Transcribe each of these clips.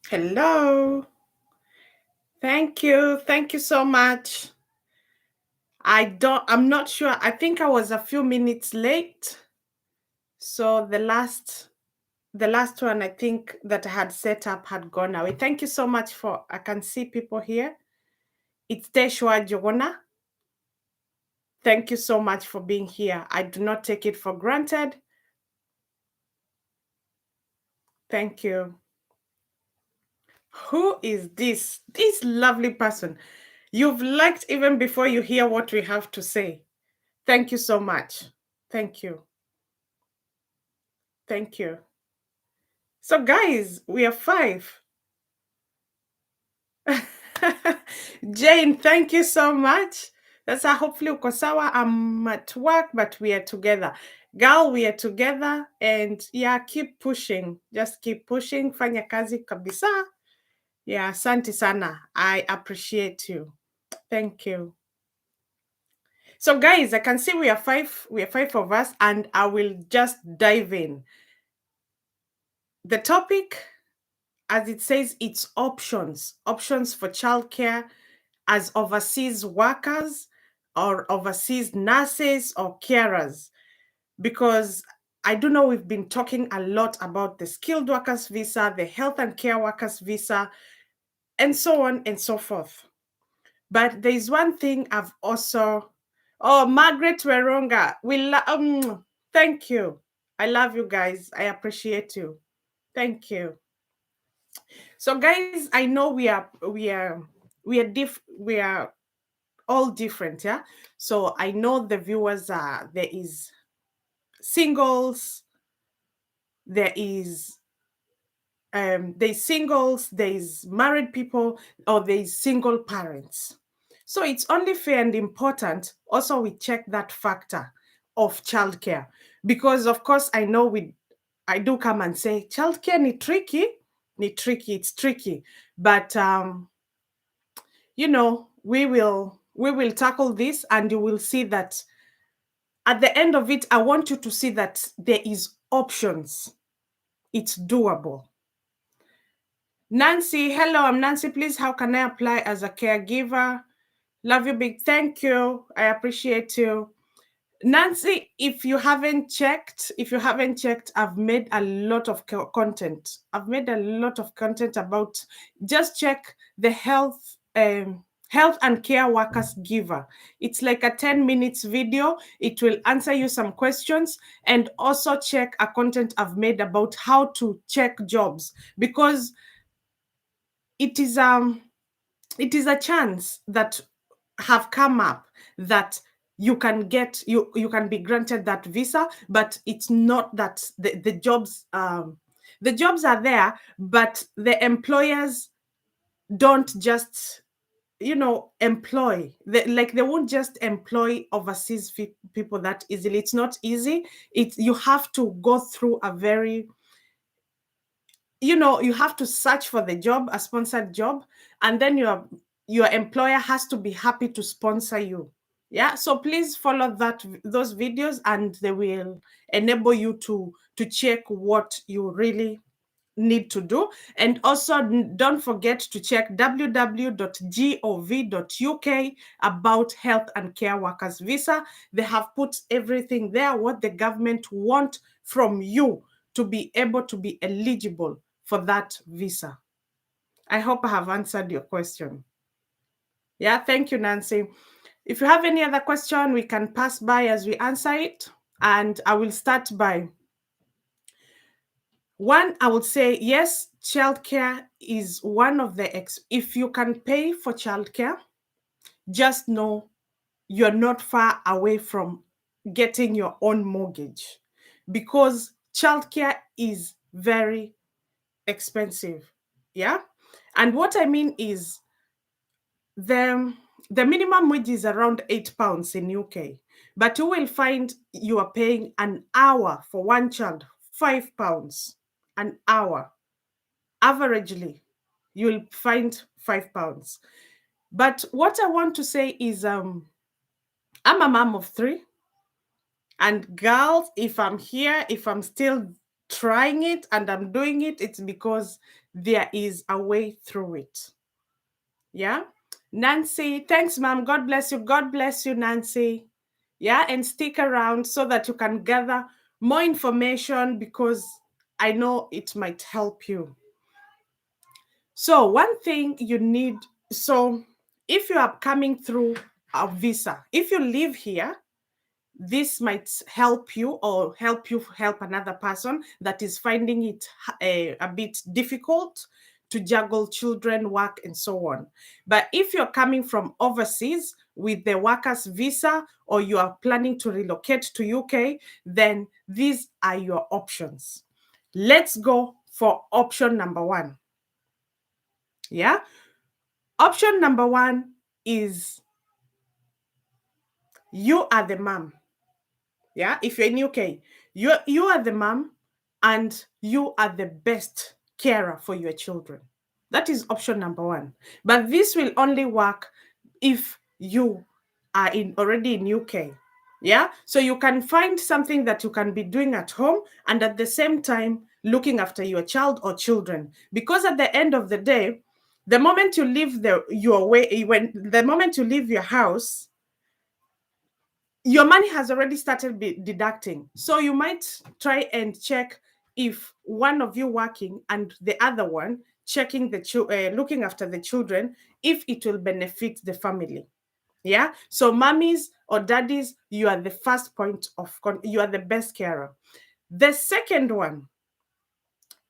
Hello. Thank you. Thank you so much. I'm not sure. I think I was a few minutes late. So the last one I think that I had set up had gone away. Thank you so much for I can see people here. It's Teshwa Jogona. Thank you so much for being here. I do not take it for granted. Thank you. Who is this? This lovely person. You've liked even before you hear what we have to say. Thank you so much. Thank you. Thank you. So, guys, we are five. Jane, thank you so much. That's hopefully uko sawa. I'm at work, but we are together. Girl, we are together. And yeah, keep pushing. Just keep pushing. Fanya kazi kabisa. Yeah, asante sana. I appreciate you. Thank you. So, guys, I can see we are five. We are five of us, and I will just dive in. The topic, as it says, it's options for childcare as overseas workers or overseas nurses or carers. Because I do know we've been talking a lot about the skilled workers visa, the health and care workers visa, and so on and so forth. But there's one thing I've also, oh, Margaret Weronga, thank you. I love you guys. I appreciate you. Thank you. So, guys, I know we are all different, yeah. So I know the viewers are there is singles, there is there's singles, there's married people, or there's single parents. So it's only fair and important also we check that factor of childcare, because of course I do come and say childcare it's tricky, but we will tackle this, and you will see that at the end of it, I want you to see that there is options. It's doable. Nancy, hello, I'm Nancy. Please, how can I apply as a caregiver? Love you big. Thank you. I appreciate you. Nancy, if you haven't checked, I've made a lot of content. I've made a lot of content about, just check the health and care workers giver. It's like a 10 minutes video. It will answer you some questions, and also check a content I've made about how to check jobs, because it is a chance that have come up that you can be granted that visa, but it's not that the jobs are there, but the employers don't just employ, they won't just employ overseas people that easily. It's not easy. You have to go through a very, you have to search for the job, a sponsored job, and then your employer has to be happy to sponsor you. Yeah, so please follow those videos, and they will enable you to check what you really need to do. And also don't forget to check www.gov.uk about health and care workers visa. They have put everything there, what the government want from you to be able to be eligible for that visa. I hope I have answered your question. Yeah, thank you, Nancy. If you have any other question, we can pass by as we answer it. And I will start by one. I would say, yes, childcare is one of the, if you can pay for childcare, just know you're not far away from getting your own mortgage, because childcare is very expensive. Yeah. And what I mean is, the minimum wage is around £8 in UK, but you will find you are paying an hour for one child, £5 an hour. Averagely, you'll find £5. But what I want to say is, I'm a mom of three. And girls, if I'm here, if I'm still trying it and I'm doing it, it's because there is a way through it. Yeah. Nancy, thanks, ma'am. God bless you. God bless you, Nancy. Yeah. And stick around so that you can gather more information because I know it might help you. So, one thing you need, so if you are coming through a visa, if you live here, this might help you or help another person that is finding it a bit difficult to juggle children, work, and so on. But if you're coming from overseas with the workers visa or you are planning to relocate to UK, then these are your options. Let's go for option number one. Yeah. Option number one is you are the mom. Yeah, if you're in UK, you are the mom and you are the best carer for your children. That is option number one. But this will only work if you are in already in UK. Yeah, so you can find something that you can be doing at home and at the same time looking after your child or children. Because at the end of the day, the moment you leave your way, when the moment you leave your house, your money has already started deducting. So you might try and check if one of you working and the other one checking looking after the children, if it will benefit the family. Yeah. So mummies or daddies, you are the first point of you are the best carer. The second one,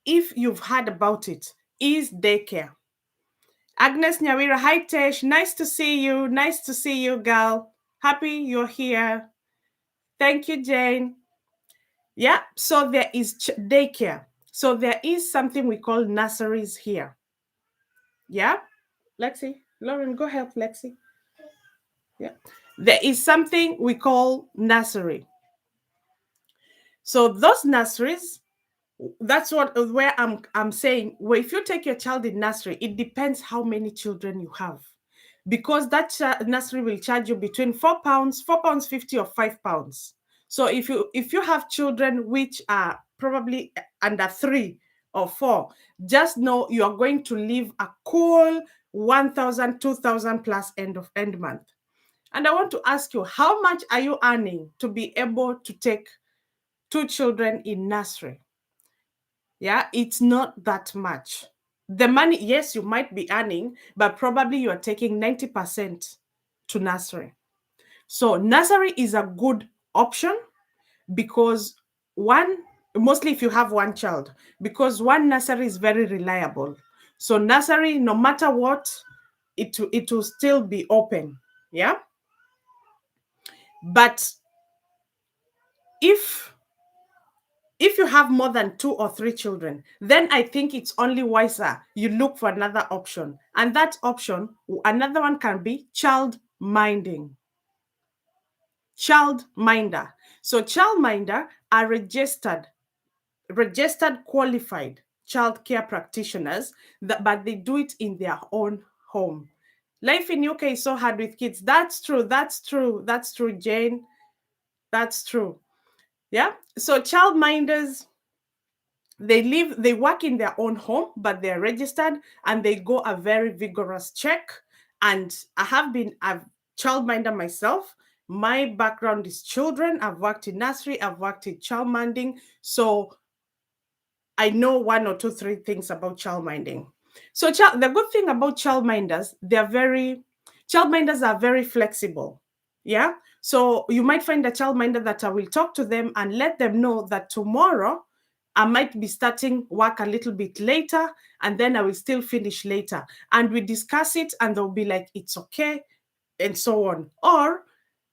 if you've heard about it, is daycare. Agnes Nyawira, hi Tesh, nice to see you. Nice to see you, girl. Happy you're here. Thank you, Jane. Yeah, so there is daycare. So there is something we call nurseries here. Yeah, Lexi, Lauren, go help Lexi. Yeah, there is something we call nursery. So those nurseries, that's what where I'm saying. Well, if you take your child in nursery, it depends how many children you have, because that nursery will charge you between £4, £4.50, or £5. So if you have children which are probably under 3 or 4, just know you are going to leave a cool 1,000, 2,000 plus end month. And I want to ask you, how much are you earning to be able to take 2 children in nursery? Yeah, it's not that much. The money, yes, you might be earning, but probably you are taking 90% to nursery. So nursery is a good option because mostly if you have one child, because one nursery is very reliable. So nursery, no matter what, it will still be open. Yeah. But if you have more than 2 or 3 children, then I think it's only wiser you look for another option. And that option, another one can be child minding. Child minder. So child minder are registered qualified childcare practitioners, but they do it in their own home. Life in UK is so hard with kids. That's true. That's true. That's true, Jane. That's true. Yeah. So child minders, they work in their own home, but they're registered and they go a very vigorous check. And I have been a childminder myself. My background is children. I've worked in nursery, I've worked in childminding. So I know one or two, three things about childminding. So the good thing about childminders, childminders are very flexible. Yeah. So you might find a childminder that I will talk to them and let them know that tomorrow I might be starting work a little bit later and then I will still finish later. And we discuss it and they'll be like, it's okay, and so on. Or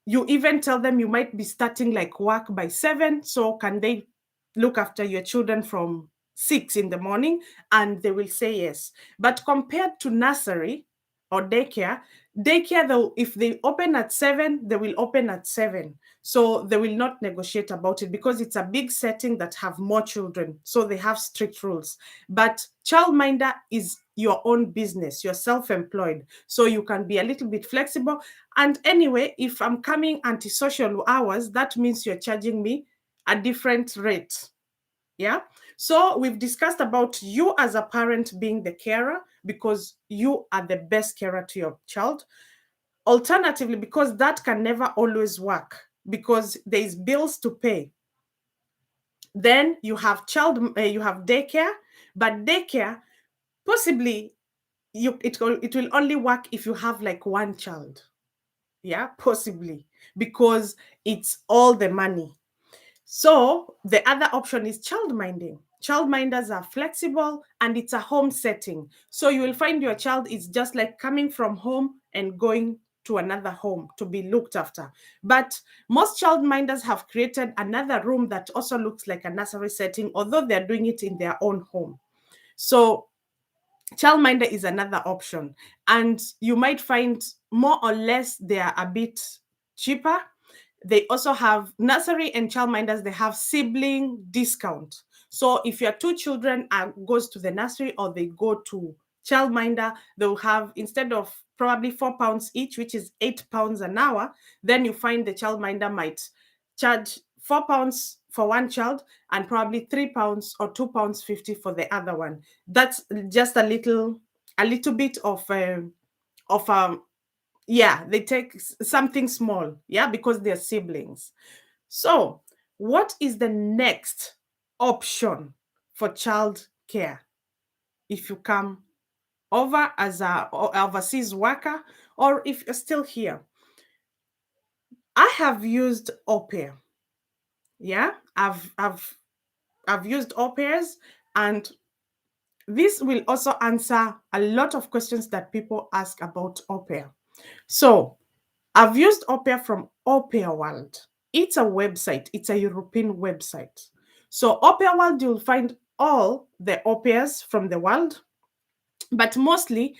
you even tell them you might be starting like work by 7. So can they look after your children from 6 in the morning? And they will say yes. But compared to nursery or daycare, though, if they open at 7, they will open at 7. So they will not negotiate about it because it's a big setting that have more children. So they have strict rules. But childminder is your own business. You're self-employed. So you can be a little bit flexible. And anyway, if I'm coming antisocial hours, that means you're charging me a different rate. Yeah. So we've discussed about you as a parent being the carer because you are the best carer to your child. Alternatively, because that can never always work because there is bills to pay, then you have daycare, but daycare possibly it will only work if you have like one child. Yeah, possibly, because it's all the money. So the other option is childminding. Childminders are flexible and it's a home setting. So you will find your child is just like coming from home and going to another home to be looked after. But most childminders have created another room that also looks like a nursery setting, although they're doing it in their own home. So childminder is another option. And you might find more or less they are a bit cheaper. They also have nursery and childminders, they have sibling discount. So if your two children goes to the nursery or they go to childminder, they'll have, instead of probably £4 each, which is £8 an hour, then you find the childminder might charge £4 for one child and probably £3 or £2.50 for the other one. That's just a little bit of yeah, they take something small, yeah, because they're siblings. So what is the next option for child care if you come over as a overseas worker, or if you're still here? I have used au pair. Yeah, I've used au pairs, and this will also answer a lot of questions that people ask about au pair. So I've used au pair from Au Pair World. It's a website, it's a European website. So Au Pair World, you'll find all the au pairs from the world, but mostly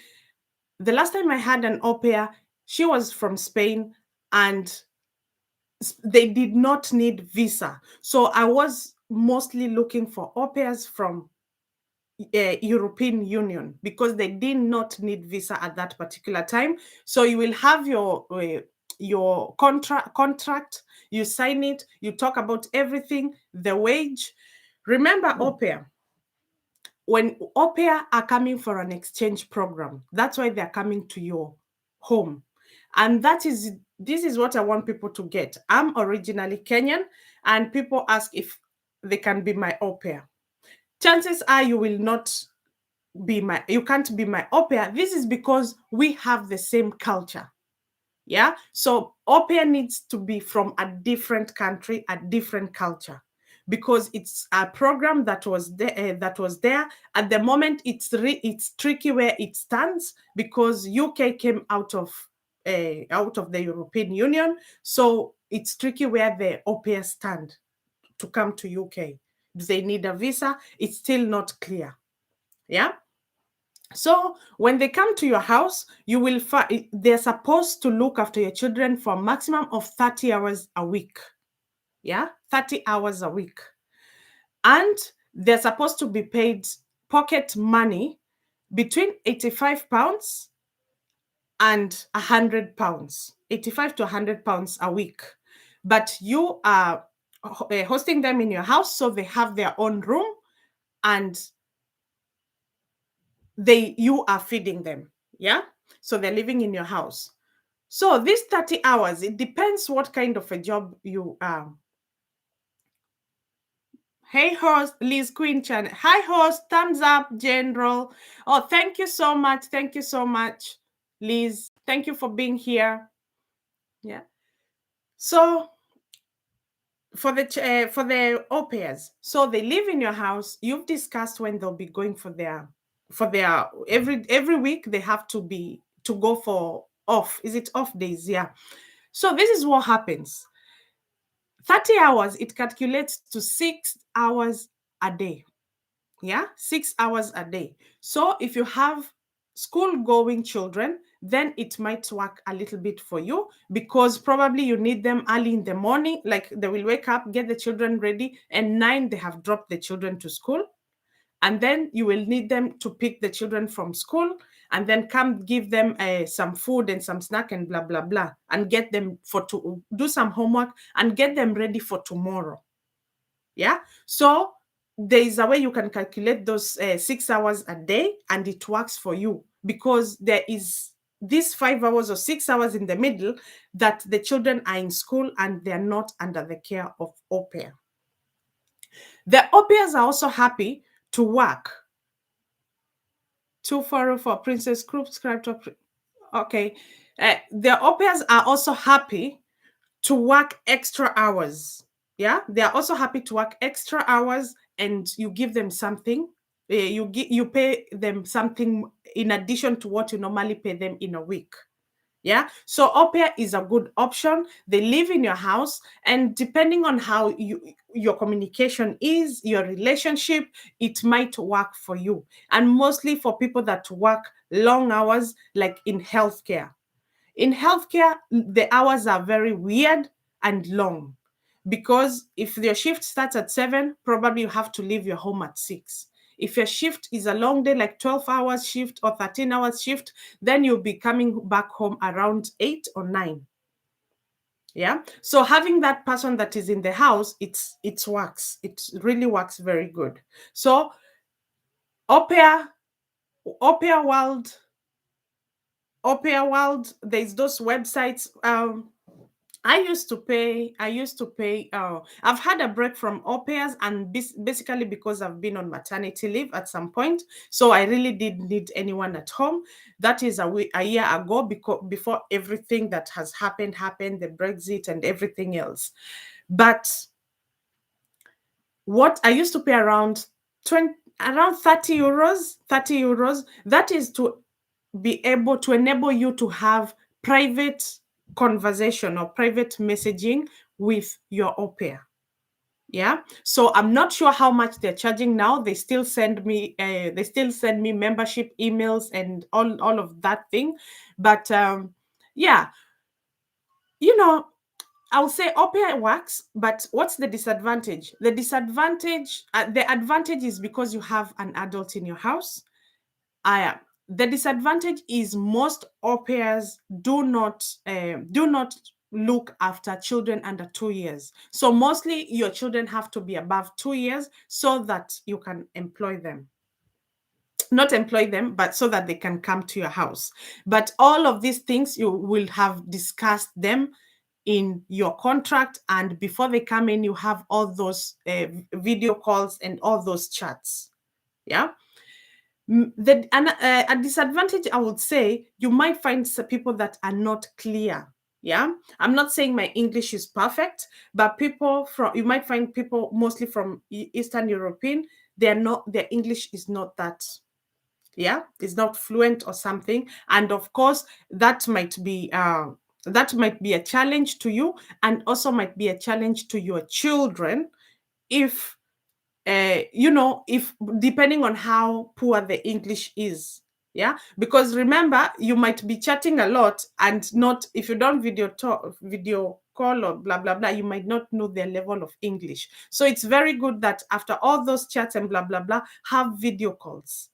the last time I had an au pair, she was from Spain and they did not need visa. So I was mostly looking for au pairs from European Union because they did not need visa at that particular time. So you will have your contract, you sign it, you talk about everything, the wage. Remember, au pair, when au pair are coming for an exchange program, that's why they're coming to your home. And this is what I want people to get. I'm originally Kenyan, and people ask if they can be my au pair. Chances are you can't be my au pair. This is because we have the same culture. Yeah, so au pair needs to be from a different country, a different culture, because it's a program that was there at the moment. It's tricky where it stands because UK came out of the European Union, so it's tricky where the au pair stand to come to UK. Do they need a visa? It's still not clear. Yeah. So when they come to your house, you will find they're supposed to look after your children for a maximum of 30 hours a week. Yeah, 30 hours a week. And they're supposed to be paid pocket money between £85 and £100, 85 to £100 a week. But you are hosting them in your house, so they have their own room and you are feeding them. Yeah, so they're living in your house. So these 30 hours, it depends what kind of a job you are. Hey host, Liz Queen Chan. Hi host, thumbs up, General. Oh, thank you so much. Thank you so much, Liz. Thank you for being here. Yeah. So for the au pairs, so they live in your house. You've discussed when they'll be going for their every week they have to go for off. Is it off days? Yeah. So this is what happens. 30 hours, it calculates to 6 hours a day. Yeah, 6 hours a day. So if you have school going children, then it might work a little bit for you because probably you need them early in the morning. Like they will wake up, get the children ready, and 9 they have dropped the children to school. And then you will need them to pick the children from school and then come give them some food and some snack and blah blah blah, and get them to do some homework and get them ready for tomorrow. Yeah. So there is a way you can calculate those 6 hours a day, and it works for you, because there is these 5 hours or 6 hours in the middle that the children are in school and they're not under the care of au pair. The au pairs are also happy to work. 244 Princess Group subscribe to. Okay. The au pairs are also happy to work extra hours. Yeah, they are also happy to work extra hours, and you give them something. You pay them something in addition to what you normally pay them in a week. Yeah, so au pair is a good option. They live in your house, and depending on how your communication is, your relationship, it might work for you. And mostly for people that work long hours, like in healthcare. In healthcare, the hours are very weird and long, because if your shift starts at 7, probably you have to leave your home at 6. If your shift is a long day, like 12 hours shift or 13 hours shift, then you'll be coming back home around 8 or 9. Yeah. So having that person that is in the house, it works. It really works very good. So au pair, au pair world, au pair world, there's those websites. I've had a break from au pairs, and basically because I've been on maternity leave at some point. So I really did need anyone at home. That is a year ago, because before everything that has happened, the Brexit and everything else. But what I used to pay around 20, around 30 euros, 30 euros, that is to be able to enable you to have private conversation or private messaging with your au pair. Yeah, so I'm not sure how much they're charging now. They still send me membership emails and all of that thing. But yeah, you know, I'll say au pair works, but what's the disadvantage? The advantage is because you have an adult in your house. The disadvantage is most au pairs do not look after children under 2 years. So mostly your children have to be above 2 years so that you can employ them. Not employ them, but so that they can come to your house. But all of these things, you will have discussed them in your contract, and before they come in, you have all those video calls and all those chats. Yeah. A disadvantage, I would say, you might find some people that are not clear. Yeah, I'm not saying my English is perfect, but you might find people mostly from Eastern European. Their English is not that, yeah, it's not fluent or something, and of course that might be a challenge to you, and also might be a challenge to your children if if depending on how poor the English is. Yeah, because remember, you might be chatting a lot, and not, if you don't video call or blah blah blah, you might not know their level of English. So it's very good that after all those chats and blah blah blah, have video calls.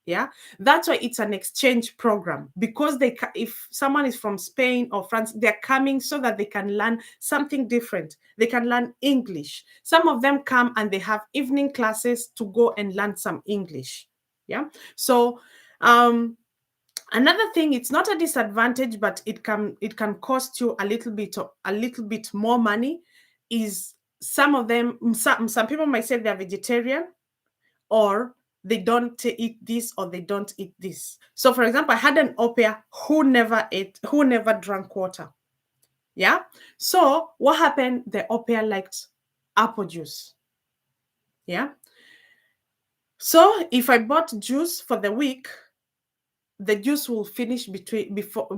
Yeah, that's why it's an exchange program, because if someone is from Spain or France, they're coming so that they can learn something different. They can learn English. Some of them come and they have evening classes to go and learn some English. Yeah, so another thing, it's not a disadvantage, but it can cost you a little bit more money. Is some people might say they're vegetarian, or they don't eat this, or they don't eat this. So for example, I had an au pair who never drank water. Yeah. So what happened? The au pair liked apple juice. Yeah. So if I bought juice for the week, the juice will finish before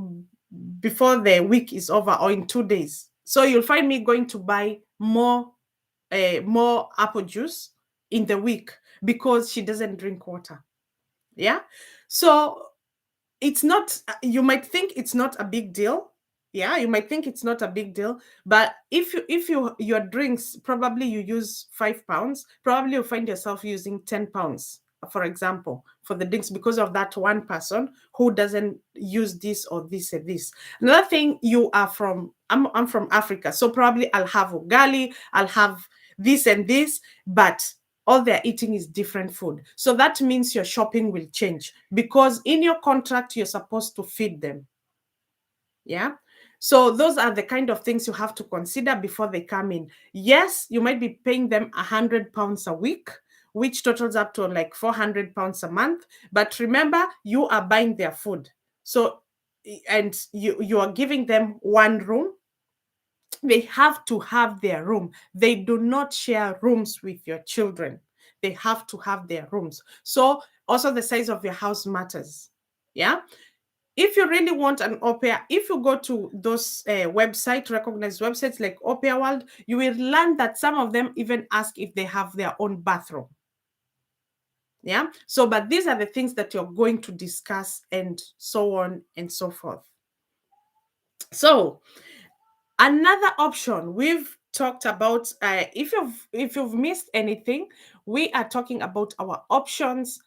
the week is over, or in 2 days. So you'll find me going to buy more apple juice in the week, because she doesn't drink water. Yeah. So it's not, you might think it's not a big deal. Yeah, you might think it's not a big deal, but if your drinks, probably you use 5 pounds, probably you'll find yourself using 10 pounds, for example, for the drinks, because of that one person who doesn't use this or this and this. Another thing, I'm from Africa, so probably I'll have ugali, I'll have this and this, but all they're eating is different food. So that means your shopping will change, because in your contract, you're supposed to feed them. Yeah. So those are the kind of things you have to consider before they come in. Yes, you might be paying them £100 a week, which totals up to like £400 a month. But remember, you are buying their food. So, and you are giving them one room. They have to have their room. They do not share rooms with your children. They have to have their rooms. So also the size of your house matters. Yeah. If you really want an au pair, if you go to those recognized websites like Au Pair World, you will learn that some of them even ask if they have their own bathroom. Yeah. So, but these are the things that you're going to discuss, and so on and so forth. So, another option we've talked about, if you've missed anything, we are talking about our options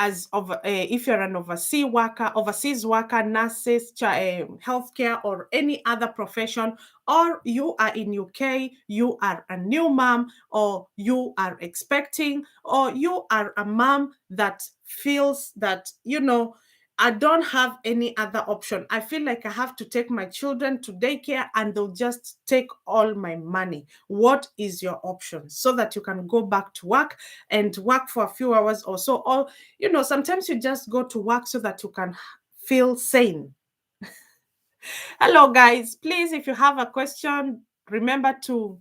as of if you're an overseas worker, nurses, healthcare, or any other profession, or you are in UK, you are a new mom, or you are expecting, or you are a mom that feels that, I don't have any other option. I feel like I have to take my children to daycare and they'll just take all my money. What is your option? So that you can go back to work and work for a few hours or so. Or, sometimes you just go to work so that you can feel sane. Hello, guys. Please, if you have a question, remember to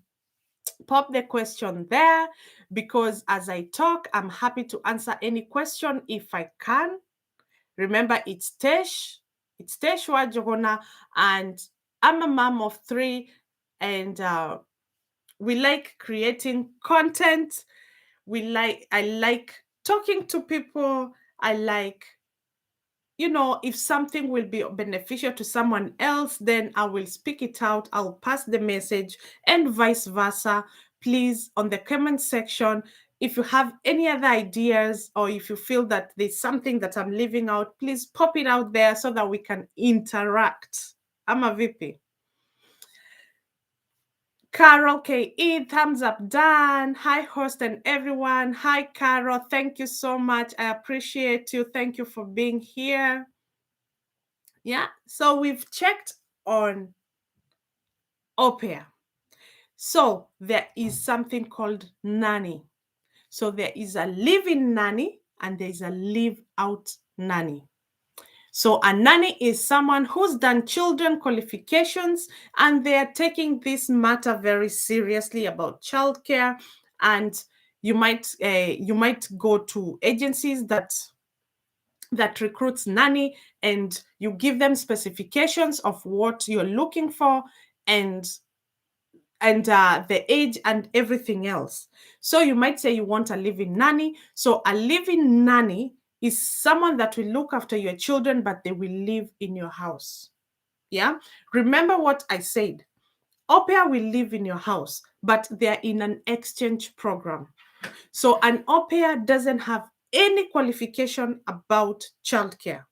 pop the question there, because as I talk, I'm happy to answer any question if I can. Remember, it's Tesh Wajogona, and I'm a mom of 3, and we like creating content. I like talking to people. I like, if something will be beneficial to someone else, then I will speak it out. I'll pass the message, and vice versa. Please, on the comment section, if you have any other ideas, or if you feel that there's something that I'm leaving out, please pop it out there so that we can interact. I'm a VP. Carol KE, thumbs up, done. Hi, host and everyone. Hi, Carol. Thank you so much. I appreciate you. Thank you for being here. Yeah, so we've checked on au pair. So there is something called nanny. So there is a live-in nanny and there is a live-out nanny. So a nanny is someone who's done children qualifications, and they are taking this matter very seriously about childcare. And you might go to agencies that recruits nanny, and you give them specifications of what you're looking for, and the age and everything else. So you might say you want a live-in nanny. So a live-in nanny is someone that will look after your children, but they will live in your house. Yeah. Remember what I said. Au pair will live in your house, but they're in an exchange program. So an au pair doesn't have any qualification about childcare.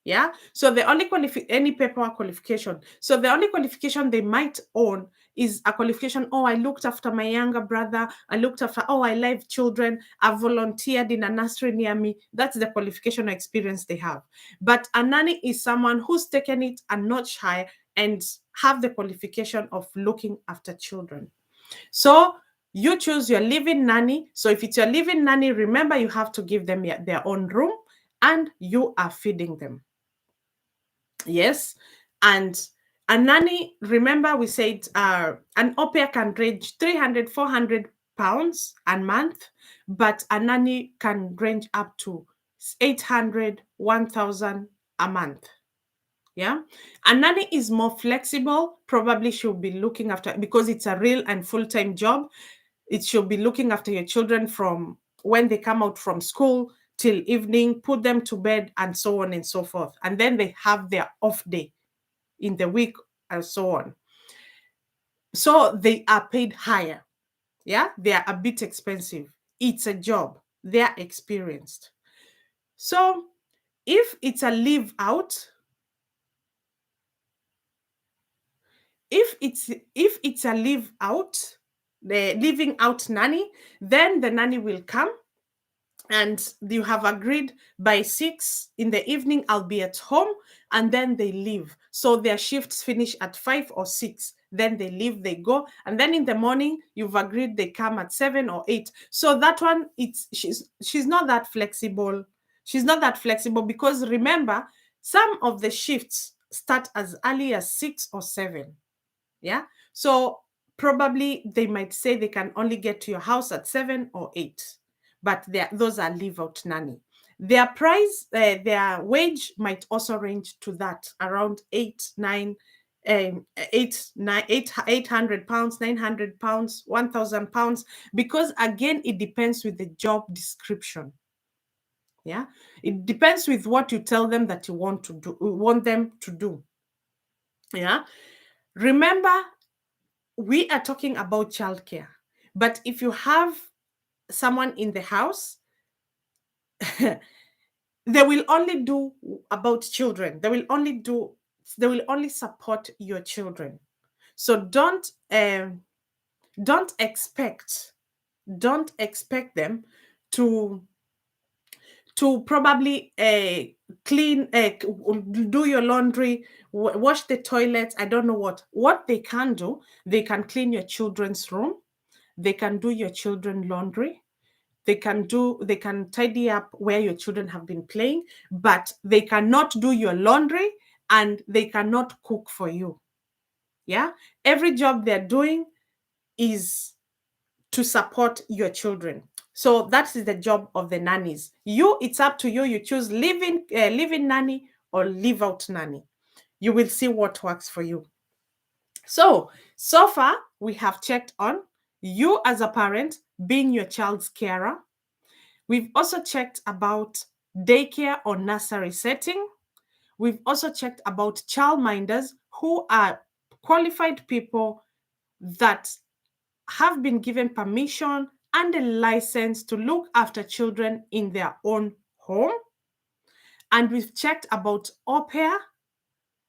Yeah. So the only any paperwork qualification. So the only qualification they might own is a qualification. Oh, I looked after my younger brother. I looked after, I love children. I volunteered in a nursery near me. That's the qualification or experience they have. But a nanny is someone who's taken it a notch higher and have the qualification of looking after children. So you choose your live-in nanny. So if it's your live-in nanny, remember you have to give them their own room and you are feeding them. Yes. And a nanny, remember we said an au pair can range 300, 400 pounds a month, but a nanny can range up to 800, 1,000 a month. Yeah. A nanny is more flexible. Probably she'll be looking after, because it's a real and full-time job. It should be looking after your children from when they come out from school till evening, put them to bed, and so on and so forth. And then they have their off day in the week and so on. So they are paid higher. Yeah, they are a bit expensive. It's a job. They are experienced. So if it's a live out, if it's a live out, the leaving out nanny, then the nanny will come and you have agreed by 6 in the evening I'll be at home, and then they leave. So their shifts finish at 5 or 6, then they leave, they go, and then in the morning you've agreed they come at 7 or 8. So that one, it's she's not that flexible. She's not that flexible because remember, some of the shifts start as early as 6 or 7. Yeah. So probably they might say they can only get to your house at 7 or 8, but those are leave out nanny. Their price, their wage might also range to that, around 800 pounds, 900 pounds, 1,000 pounds, because again, it depends with the job description. Yeah, it depends with what you tell them that you want them to do. Yeah, remember, we are talking about childcare. But if you have someone in the house, they will only do about children. They will only support your children. So don't expect don't expect them to probably clean, do your laundry, wash the toilets. I don't know what they can do. They can clean your children's room. They can do your children laundry. They can tidy up where your children have been playing, but they cannot do your laundry and they cannot cook for you. Yeah, every job they're doing is to support your children. So that is the job of the nannies. It's up to you. You choose living nanny or live out nanny. You will see what works for you. So far we have checked on you as a parent being your child's carer. We've also checked about daycare or nursery setting. We've also checked about childminders, who are qualified people that have been given permission and a license to look after children in their own home. And we've checked about au pair.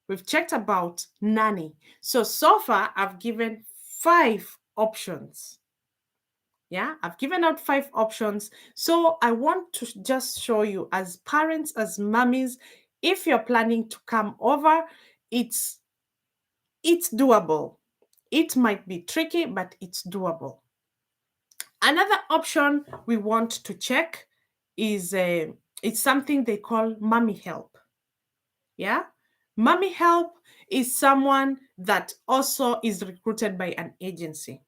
We've checked about nanny. So far, I've given 5 options. Yeah, I've given out 5 options. So I want to just show you, as parents, as mummies, if you're planning to come over, it's doable. It might be tricky, but it's doable. Another option we want to check is it's something they call mummy help. Yeah, mummy help is someone that also is recruited by an agency.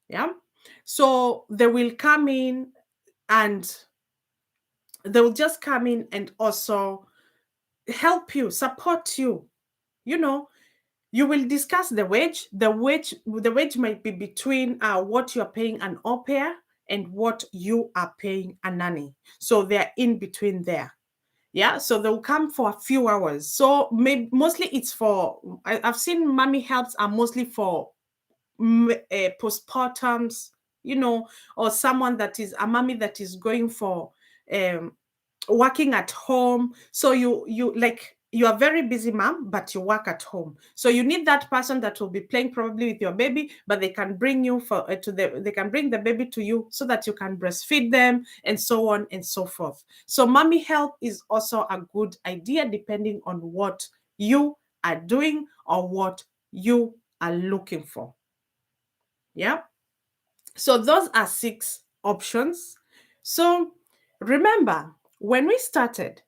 Yeah, so they will come in and they will just come in and also help you, support you. You know, you will discuss the wage. The wage might be between what you're paying an au pair and what you are paying a nanny. So they're in between there. Yeah, so they'll come for a few hours. So mostly it's for, I've seen mommy helps are mostly for postpartums, or someone that is a mommy that is going for um, working at home. So you are very busy mom, but you work at home, so you need that person that will be playing probably with your baby, but they can bring you they can bring the baby to you so that you can breastfeed them, and so on and so forth. So mommy help is also a good idea, depending on what you are doing or what you are looking for. Yeah, so those are 6 options. So remember, when we started,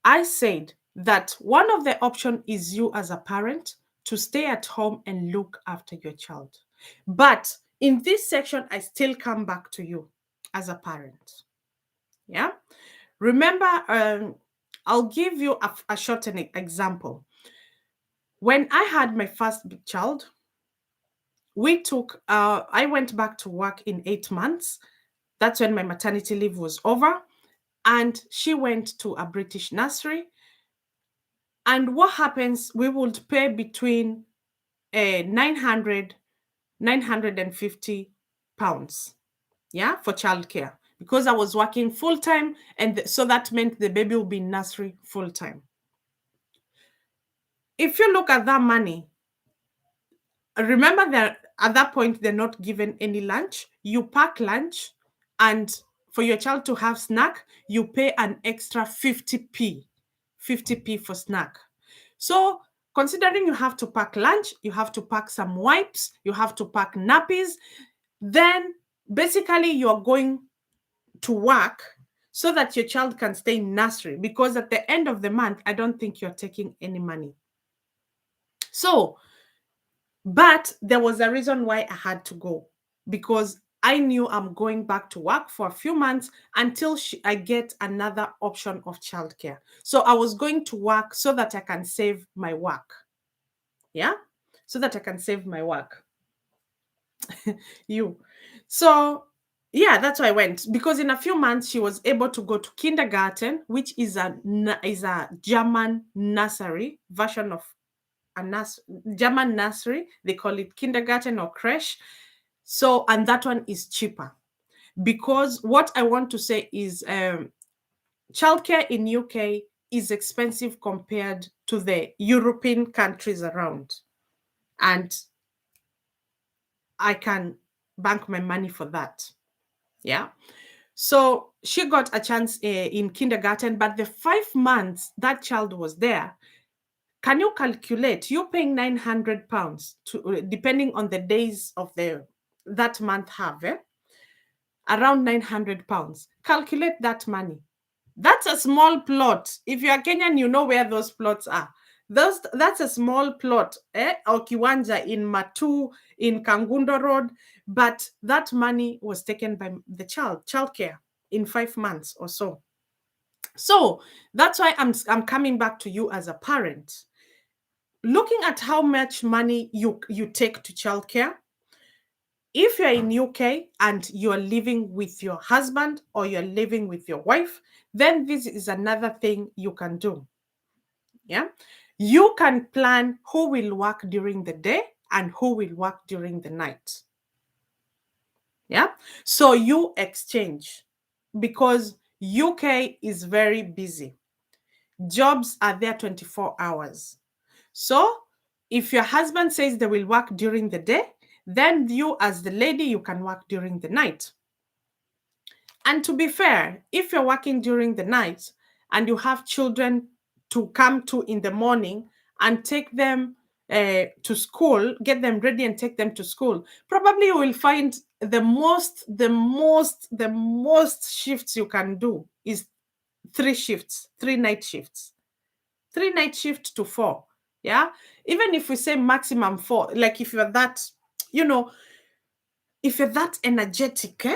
I said that one of the options is you as a parent to stay at home and look after your child. But in this section, I still come back to you as a parent. Yeah. Remember, I'll give you a short example. When I had my first child, I went back to work in 8 months. That's when my maternity leave was over. And she went to a British nursery. And what happens, we would pay between 900, 950 pounds, yeah, for childcare, because I was working full time. And so that meant the baby will be in nursery full time. If you look at that money, remember that at that point they're not given any lunch. You pack lunch, and for your child to have snack, you pay an extra 50p, 50p for snack. So considering you have to pack lunch, you have to pack some wipes, you have to pack nappies, then basically you're going to work so that your child can stay in nursery, because at the end of the month, I don't think you're taking any money. So, but there was a reason why I had to go, because I knew I'm going back to work for a few months until I get another option of childcare. So I was going to work so that I can save my work. Yeah. So that I can save my work. You. So yeah, that's why I went, because in a few months she was able to go to kindergarten, which is a German nursery version of a German nursery. They call it kindergarten or creche. So, and that one is cheaper, because what I want to say is childcare in UK is expensive compared to the European countries around, and I can bank my money for that. Yeah. So she got a chance in kindergarten, but the 5 months that child was there, can you calculate? You're paying £900 to, depending on the days of the that month have, around £900. Calculate that money. That's a small plot. If you are Kenyan, you know where those plots are. That's a small plot, or kiwanja in Matu, in Kangundo Road, but that money was taken by the childcare in 5 months or so. So that's why I'm coming back to you as a parent, looking at how much money you take to childcare. If you're in UK and you're living with your husband or you're living with your wife, then this is another thing you can do. Yeah. You can plan who will work during the day and who will work during the night. Yeah. So you exchange, because UK is very busy. Jobs are there 24 hours. So if your husband says they will work during the day, then you as the lady, you can work during the night. And to be fair, if you're working during the night and you have children to come to in the morning and take them to school, get them ready and take them to school, probably you will find the most shifts you can do is 3 shifts, 3 night shifts, 3 night shift to 4. Yeah. Even if we say maximum 4, like if you're that, you know, if you're that energetic,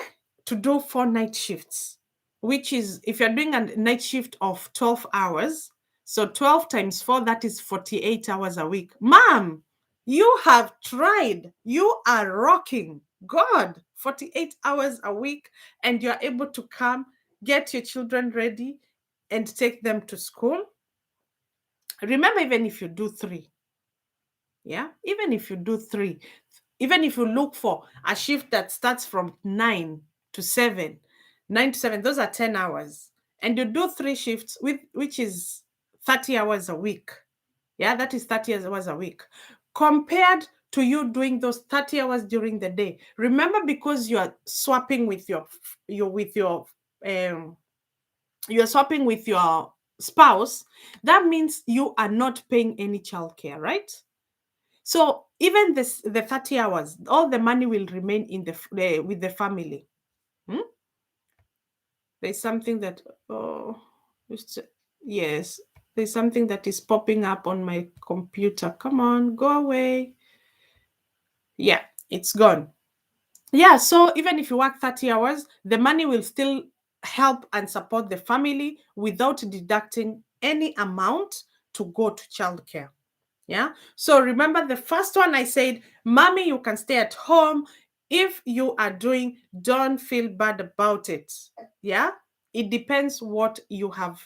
to do 4 night shifts, which is, if you're doing a night shift of 12 hours, so 12 times 4, that is 48 hours a week. Mom, you have tried. You are rocking. God, 48 hours a week, and you're able to come, get your children ready, and take them to school. Remember, even if you do 3, yeah, even if you do 3, even if you look for a shift that starts from 9 to 7, 9 to 7, those are 10 hours. And you do 3 shifts, which is 30 hours a week. Yeah, that is 30 hours a week. Compared to you doing those 30 hours during the day. Remember, because you are swapping with you're swapping with your spouse, that means you are not paying any childcare, right? So even the 30 hours, all the money will remain in with the family. There's something that, oh, yes, there's something that is popping up on my computer. Come on, go away. Yeah, it's gone. Yeah, so even if you work 30 hours, the money will still help and support the family without deducting any amount to go to childcare. Yeah. So remember, the first one I said, mommy, you can stay at home. If you are doing, don't feel bad about it. Yeah. It depends what you have,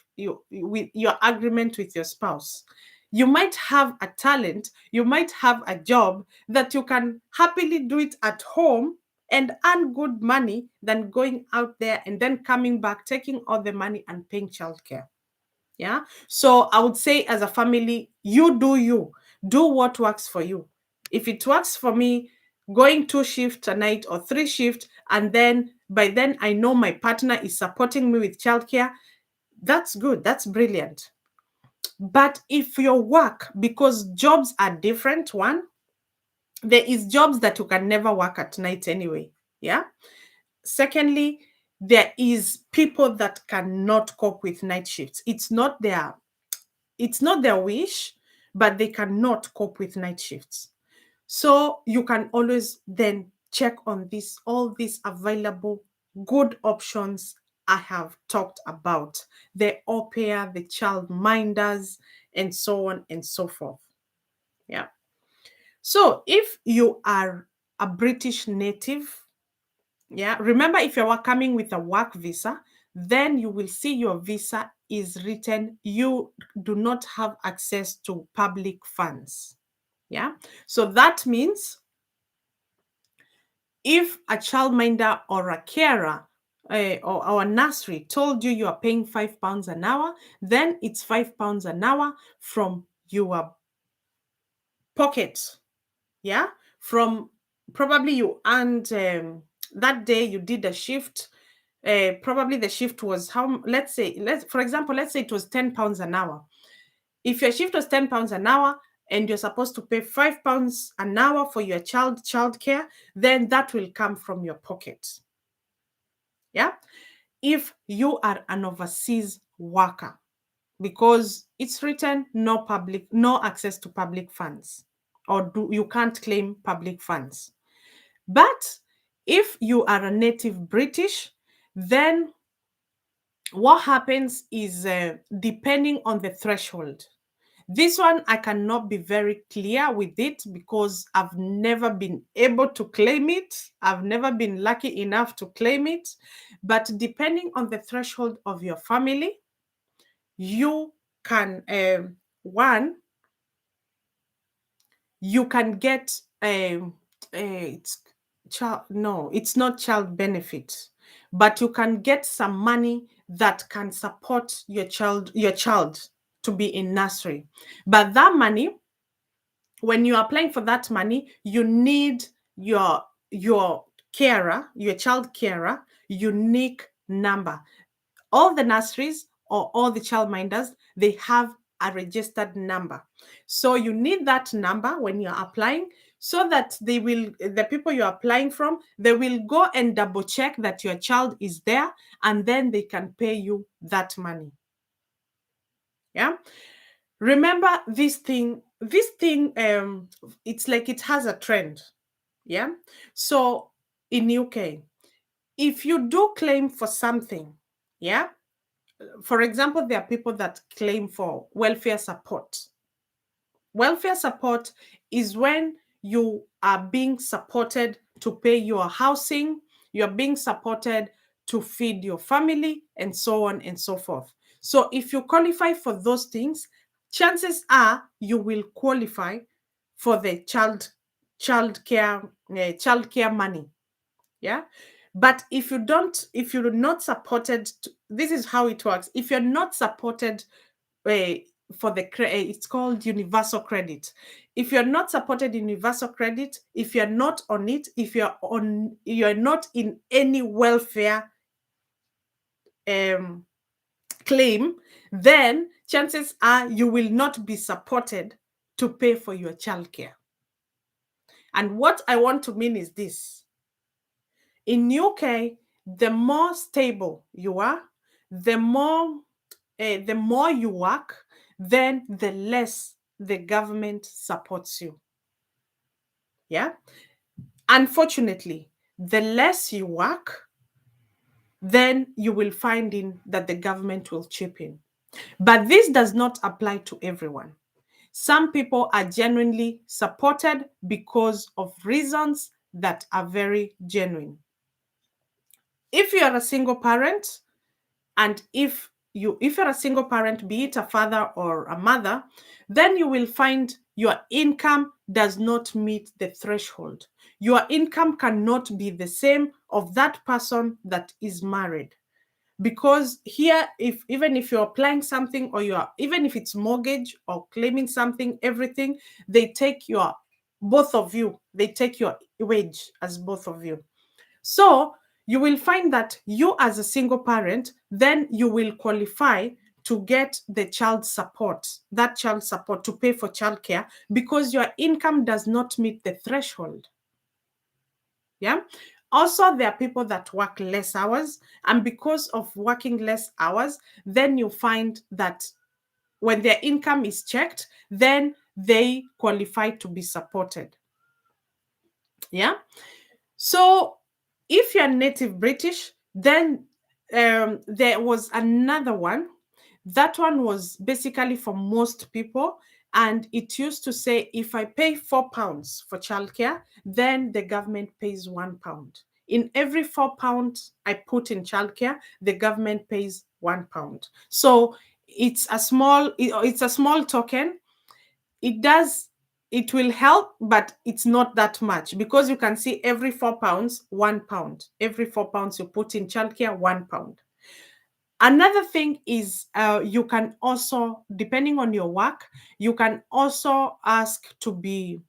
with your agreement with your spouse. You might have a talent, you might have a job that you can happily do it at home and earn good money than going out there and then coming back, taking all the money and paying childcare. Yeah. So I would say, as a family, you do what works for you. If it works for me, going 2 shifts a night or 3 shifts, and then by then I know my partner is supporting me with childcare. That's good. That's brilliant. But if your work, because jobs are different, one, there is jobs that you can never work at night anyway. Yeah. Secondly, there is people that cannot cope with night shifts. It's not their wish, but they cannot cope with night shifts. So you can always then check on all these available good options I have talked about: the au pair, the child minders, and so on and so forth. Yeah. So if you are a British native, yeah, remember, if you are coming with a work visa, then you will see your visa is written, you do not have access to public funds. Yeah. So that means if a childminder or a carer, or a nursery told you are paying £5 an hour, then it's £5 an hour from your pocket. Yeah. From, probably you earned, that day you did a shift. Probably the shift was, how, for example, let's say it was £10 an hour. If your shift was £10 an hour and you're supposed to pay £5 an hour for your childcare, then that will come from your pocket. Yeah. If you are an overseas worker, because it's written no access to public funds, or you can't claim public funds. But if you are a native British, then what happens is, depending on the threshold. This one, I cannot be very clear with it because I've never been able to claim it. I've never been lucky enough to claim it. But depending on the threshold of your family, you can, one, you can get, it's child, no, it's not child benefit, but you can get some money that can support your child to be in nursery. But that money, when you're applying for that money, you need your your child carer unique number. All the nurseries or all the childminders, they have a registered number. So you need that number when you're applying, so that the people you're applying from, they will go and double check that your child is there, and then they can pay you that money. Yeah. Remember, this thing, it's like it has a trend. Yeah. So in UK, if you do claim for something, yeah, for example, there are people that claim for welfare support. Welfare support is when you are being supported to pay your housing, you're being supported to feed your family, and so on and so forth. So if you qualify for those things, chances are you will qualify for the child care money. Yeah. But if you're not supported, this is how it works. If you're not supported, uh, for it's called universal credit. If you're not supported in universal credit, if you're not on it, if you're not in any welfare, um, claim, then chances are you will not be supported to pay for your childcare. And what I want to mean is this: in UK, the more stable you are, the more you work, then the less the government supports you. Yeah. Unfortunately, the less you work, then you will find in that the government will chip in. But this does not apply to everyone. Some people are genuinely supported because of reasons that are very genuine. If you are a single parent, and if you're a single parent, be it a father or a mother, then you will find your income does not meet the threshold. Your income cannot be the same of that person that is married. Because here, even if you're applying something, or even if it's mortgage or claiming something, everything, they take your both of you, they take your wage as both of you. So you will find that you, as a single parent, then you will qualify to get the child support, that child support to pay for childcare, because your income does not meet the threshold. Yeah. Also, there are people that work less hours, and because of working less hours, then you find that when their income is checked, then they qualify to be supported. Yeah. So if you're native British, then there was another one. That one was basically for most people. And it used to say, if I pay £4 for childcare, then the government pays £1. In every £4 I put in childcare, the government pays £1. So it's a small token. It will help, but it's not that much, because you can see every £4, £1. Every £4 you put in childcare, £1. Another thing is, you can also, depending on your work, you can also ask to be,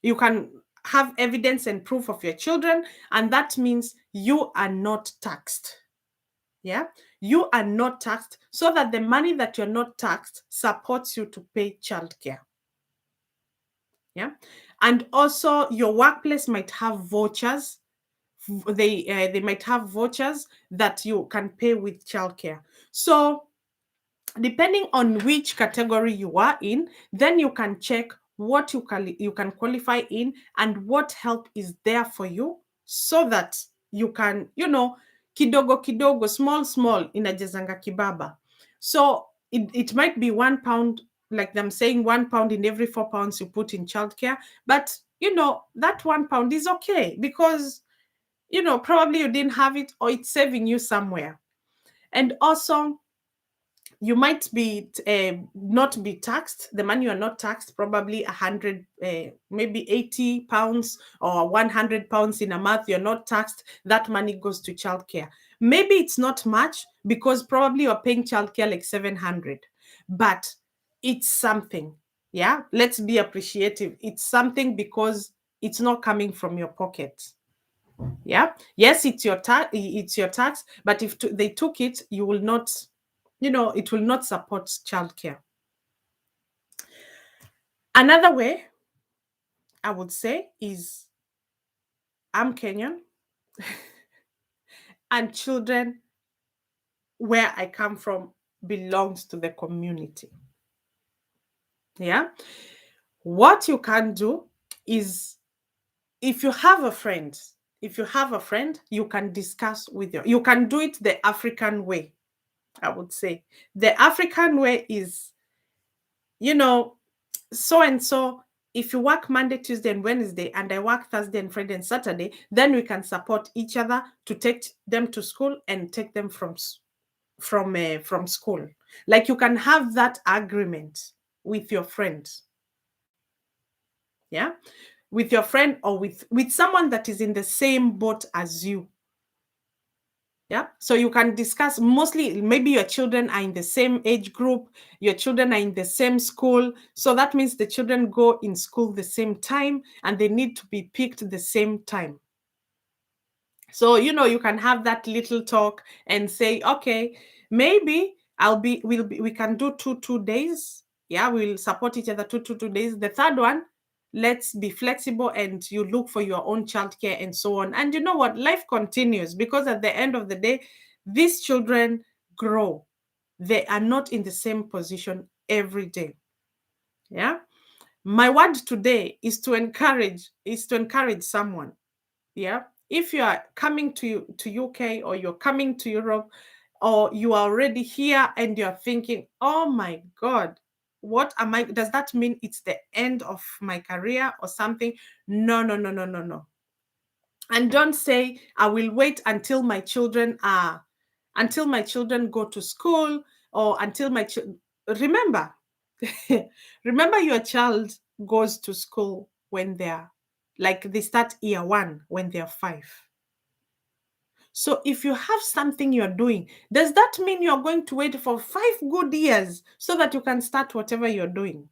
you can have evidence and proof of your children, and that means you are not taxed. Yeah, you are not taxed, so that the money that you're not taxed supports you to pay childcare. Yeah. And also your workplace might have vouchers. They might have vouchers that you can pay with childcare. So depending on which category you are in, then you can check what you can qualify in, and what help is there for you, so that you can, kidogo kidogo, small small inajezanga kibaba. So it might be £1, like them saying £1 in every £4 you put in childcare, but that £1 is okay, because probably you didn't have it, or it's saving you somewhere. And also, you might be not be taxed. The money you are not taxed, probably 100, maybe £80 or £100 in a month, you're not taxed. That money goes to childcare. Maybe it's not much, because probably you're paying childcare like 700, but it's something. Yeah, let's be appreciative. It's something, because it's not coming from your pocket. Yeah, yes, it's your tax, but if they took it, you will not, it will not support childcare. Another way I would say is, I'm Kenyan, and children where I come from belongs to the community. Yeah. What you can do is, if you have a friend, you can discuss with you can do it the African way. I would say the African way is, you know, so and so, if you work Monday, Tuesday, and Wednesday, and I work Thursday and Friday and Saturday, then we can support each other to take them to school and take them from school. Like, you can have that agreement with your friend. Yeah, with your friend, or with someone that is in the same boat as you. Yeah. So you can discuss, mostly maybe your children are in the same age group, your children are in the same school. So that means the children go in school the same time, and they need to be picked the same time. So, you can have that little talk and say, okay, maybe we can do two days. Yeah, we'll support each other two days. The third one, let's be flexible, and you look for your own childcare and so on. And you know what? Life continues, because at the end of the day, these children grow. They are not in the same position every day. Yeah. My word today is to encourage someone. Yeah, if you are coming to UK, or you're coming to Europe, or you are already here, and you're thinking, oh my God, what am I, does that mean it's the end of my career or something? No, no, no, no, no, no. And don't say, I will wait until my children go to school, or until remember. Remember, your child goes to school when they start year one when they're 5. So if you have something you're doing, does that mean you're going to wait for 5 good years so that you can start whatever you're doing?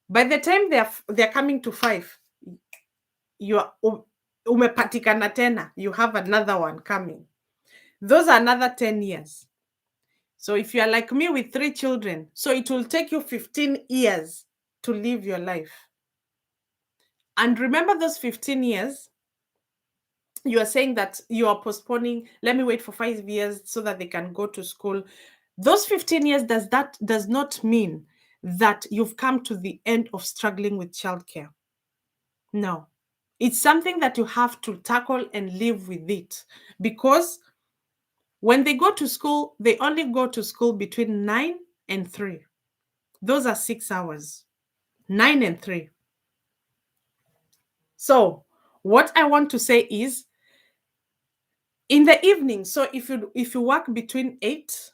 By the time they're coming to 5, you are umepatikana tena, you have another one coming. Those are another 10 years. So if you are like me with 3 children, so it will take you 15 years to live your life. And remember those 15 years, you are saying that you are postponing, let me wait for 5 years so that they can go to school. Those 15 years does not mean that you've come to the end of struggling with childcare. No. It's something that you have to tackle and live with it, because when they go to school, they only go to school between 9 and 3. Those are 6 hours. 9 and 3. So, what I want to say is, in the evening, so if you work between 8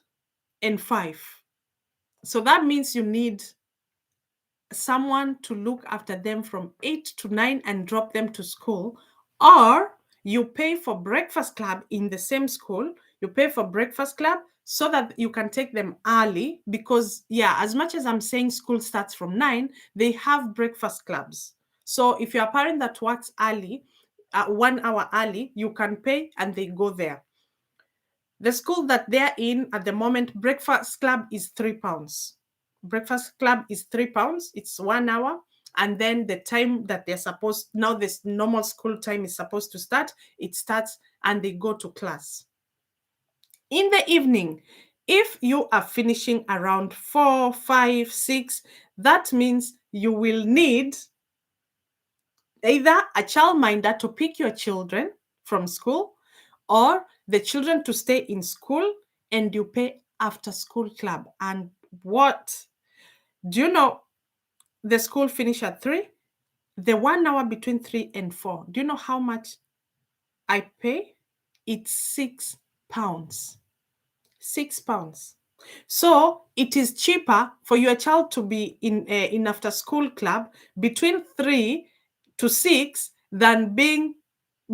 and 5, so that means you need someone to look after them from 8 to 9 and drop them to school, or you pay for breakfast club in the same school. You pay for breakfast club so that you can take them early, because yeah, as much as I'm saying school starts from 9, they have breakfast clubs. So if you're a parent that works early, 1 hour early, you can pay and they go there. The school that they're in at the moment, breakfast club is £3. Breakfast club is £3. It's 1 hour. And then the time that they're supposed, now this normal school time is supposed to start, it starts and they go to class. In the evening, if you are finishing around 4, 5, 6, that means you will need either a childminder to pick your children from school, or the children to stay in school, and you pay after school club. And what do you know? The school finish at 3, the 1 hour between 3 and 4, do you know how much I pay? It's £6. £6. So it is cheaper for your child to be in after school club between 3 to 6 than being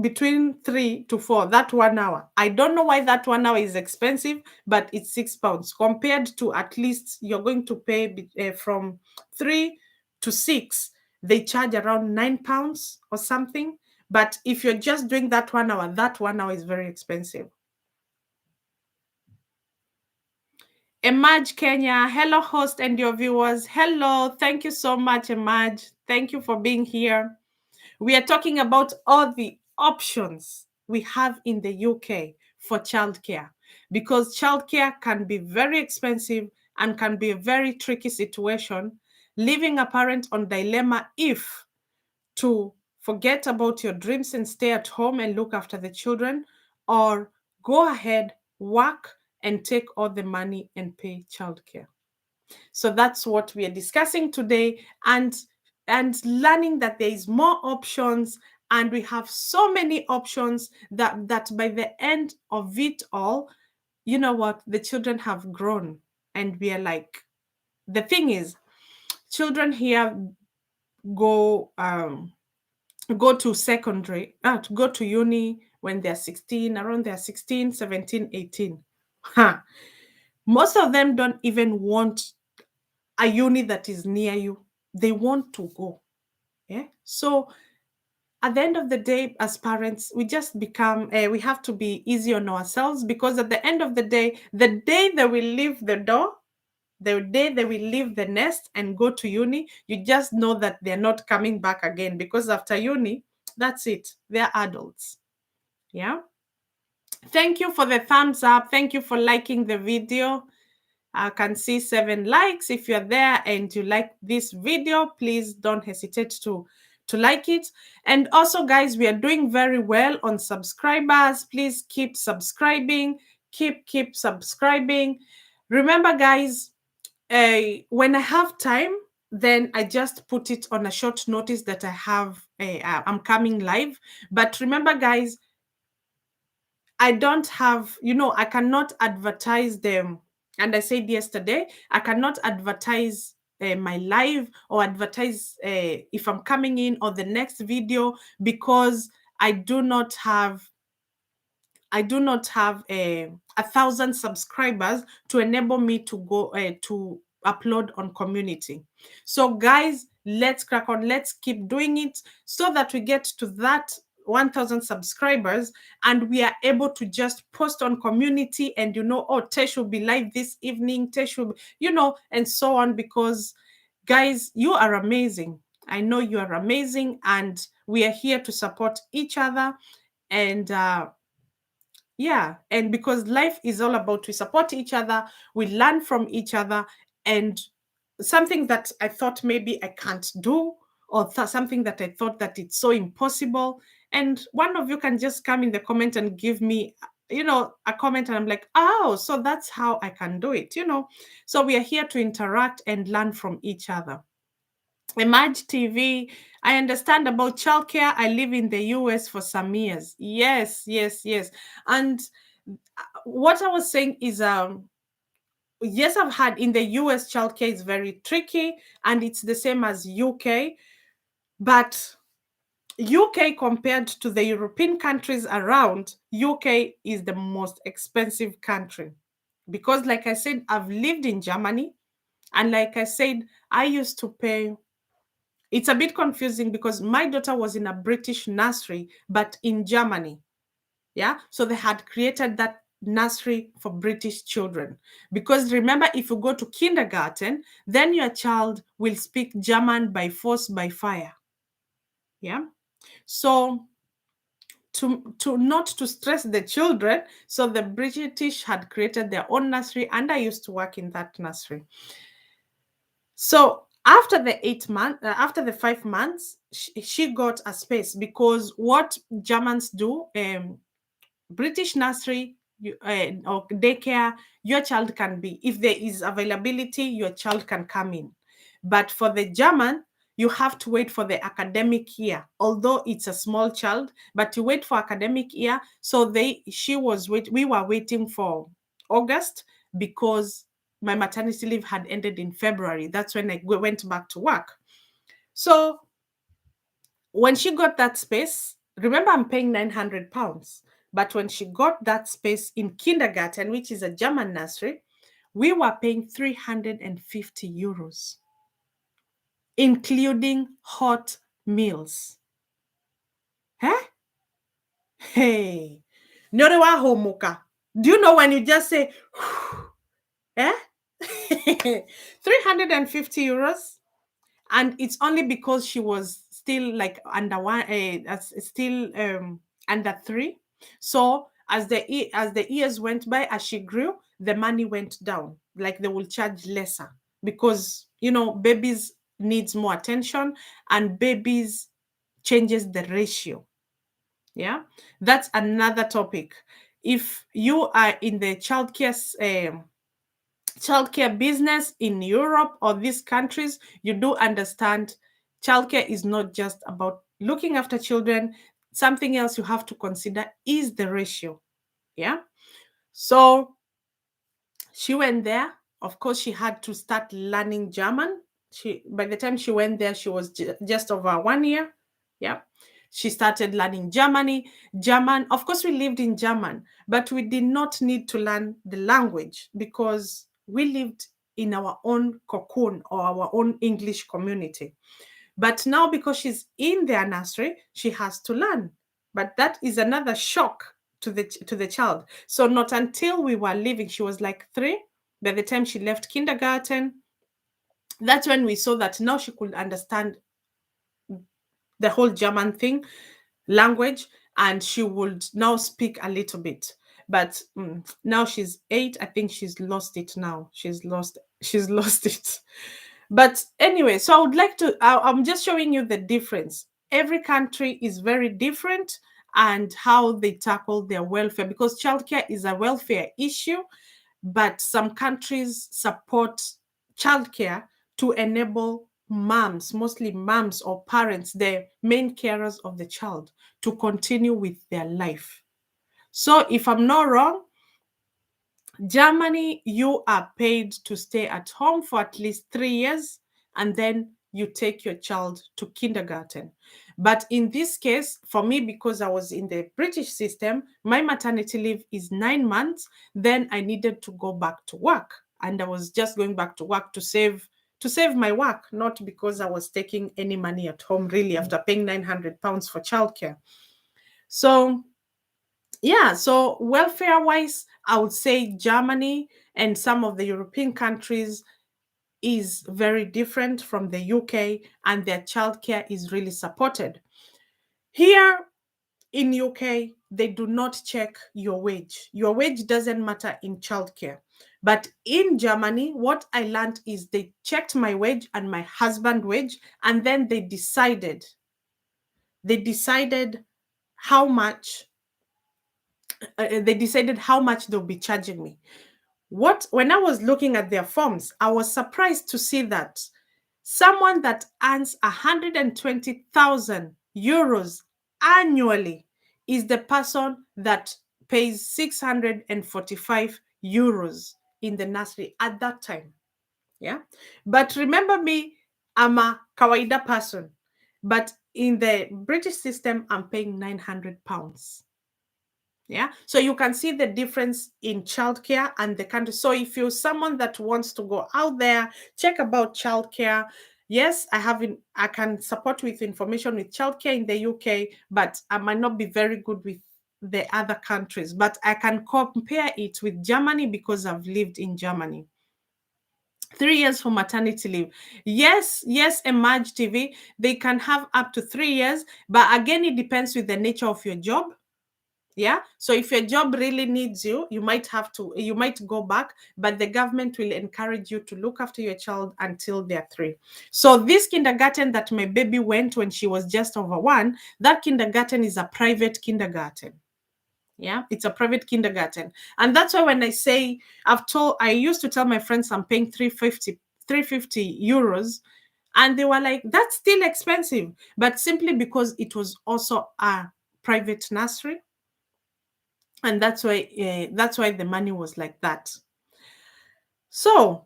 between 3 to 4, that 1 hour. I don't know why that 1 hour is expensive, but it's £6 compared to at least you're going to pay from 3 to 6. They charge around £9 or something. But if you're just doing that 1 hour, that 1 hour is very expensive. Emerge Kenya, hello host and your viewers. Hello, thank you so much, Emerge. Thank you for being here. We are talking about all the options we have in the UK for childcare, because childcare can be very expensive and can be a very tricky situation, leaving a parent on dilemma if to forget about your dreams and stay at home and look after the children, or go ahead, work, and take all the money and pay childcare. So that's what we are discussing today, and learning that there is more options, and we have so many options that by the end of it all, you know what, the children have grown, and we are like, the thing is, children here go go to secondary, to go to uni when they're 16, around they're 16, 17, 18. Huh. Most of them don't even want a uni that is near you. They want to go. Yeah. So at the end of the day, as parents, we just become, we have to be easy on ourselves, because at the end of the day they will leave the door, the day they will leave the nest and go to uni, you just know that they're not coming back again, because after uni, that's it. They're adults. Yeah. Thank you for the thumbs up. Thank you for liking the video. I can see 7 likes. If you're there and you like this video, please don't hesitate to like it. And also, guys, we are doing very well on subscribers. Please keep subscribing. Keep subscribing. Remember, guys, when I have time, then I just put it on a short notice that I'm coming live. But remember, guys, I don't have, I cannot advertise them. And I said yesterday, I cannot advertise my live, or advertise if I'm coming in or the next video, because I do not have 1,000 subscribers to enable me to go to upload on community. So guys, let's crack on, let's keep doing it so that we get to that 1000 subscribers and we are able to just post on community and oh, Tesh will be live this evening, Tesh will be, and so on, because guys, you are amazing. I know you are amazing and we are here to support each other. And yeah, and because life is all about we support each other, we learn from each other, and something that I thought maybe I can't do, or something that I thought that it's so impossible, and one of you can just come in the comment and give me a comment, and I'm like, oh, so that's how I can do it. So we are here to interact and learn from each other. Emerge TV. I understand about childcare. I live in the US for some years. Yes, yes, yes. And what I was saying is, yes, I've had in the US childcare is very tricky, and it's the same as UK, but UK compared to the European countries around, UK is the most expensive country. Because, like I said, I've lived in Germany, and like I said, I used to pay. It's a bit confusing because my daughter was in a British nursery, but in Germany. Yeah. So they had created that nursery for British children. Because remember, if you go to kindergarten, then your child will speak German by force, by fire. Yeah. So to not to stress the children, so the British had created their own nursery, and I used to work in that nursery. So after the 8 months, after the 5 months, she got a space, because what Germans do, British nursery or daycare, your child can be, if there is availability, your child can come in. But for the German, you have to wait for the academic year, although it's a small child, but you wait for academic year. So we were waiting for August, because my maternity leave had ended in February. That's when I went back to work. So when she got that space, remember, I'm paying £900. But when she got that space in kindergarten, which is a German nursery, we were paying €350, including hot meals. Huh? Hey. Norewa homuka. Do you know when you just say, eh? €350? And it's only because she was still like under one, still under 3. So as the years went by, as she grew, the money went down. Like they will charge lesser, because babies needs more attention, and babies changes the ratio. Yeah, that's another topic. If you are in the childcare business in Europe or these countries, you do understand childcare is not just about looking after children. Something else you have to consider is the ratio. Yeah. So she went there. Of course, she had to start learning German. By the time she went there, she was just over 1 year. Yeah. She started learning German. Of course, we lived in German, but we did not need to learn the language, because we lived in our own cocoon or our own English community. But now, because she's in their nursery, she has to learn. But that is another shock to the child. So not until we were leaving, she was like 3. By the time she left kindergarten, that's when we saw that now she could understand the whole German thing, language, and she would now speak a little bit. But now she's 8. I think she's lost it now. She's lost it. But anyway, so I would like to, I'm just showing you the difference. Every country is very different, and how they tackle their welfare, because childcare is a welfare issue, but some countries support childcare to enable moms, mostly moms or parents, the main carers of the child, to continue with their life. So if I'm not wrong, Germany, you are paid to stay at home for at least 3 years, and then you take your child to kindergarten. But in this case, for me, because I was in the British system, my maternity leave is 9 months. Then I needed to go back to work and I was just going back to work to save my work, not because I was taking any money at home, really, after paying £900 for childcare. So yeah, so welfare wise, I would say Germany and some of the European countries is very different from the UK, and their childcare is really supported. Here in UK, they do not check your wage. Your wage doesn't matter in childcare. But in Germany, what I learned is they checked my wage and my husband's wage, and then they decided how much they'll be charging me. When I was looking at their forms, I was surprised to see that someone that earns 120,000 euros annually is the person that pays 645 euros in the nursery at that time. Yeah. But remember me, I'm a kawaida person. But in the British system, I'm paying £900. Yeah. So you can see the difference in childcare and the country. So if you're someone that wants to go out there, check about childcare. Yes, I can support with information with childcare in the UK, but I might not be very good with the other countries. But I can compare it with Germany because I've lived in Germany. 3 years for maternity leave. Yes, Emerge TV, they can have up to 3 years, but again, it depends with the nature of your job. Yeah. So if your job really needs you, you might go back, but the government will encourage you to look after your child until they're 3. So this kindergarten that my baby went when she was just over 1, that kindergarten is a private kindergarten. Yeah, it's a private kindergarten. And that's why when I used to tell my friends I'm paying 350 euros, and they were like, that's still expensive. But simply because it was also a private nursery, and that's why the money was like that. So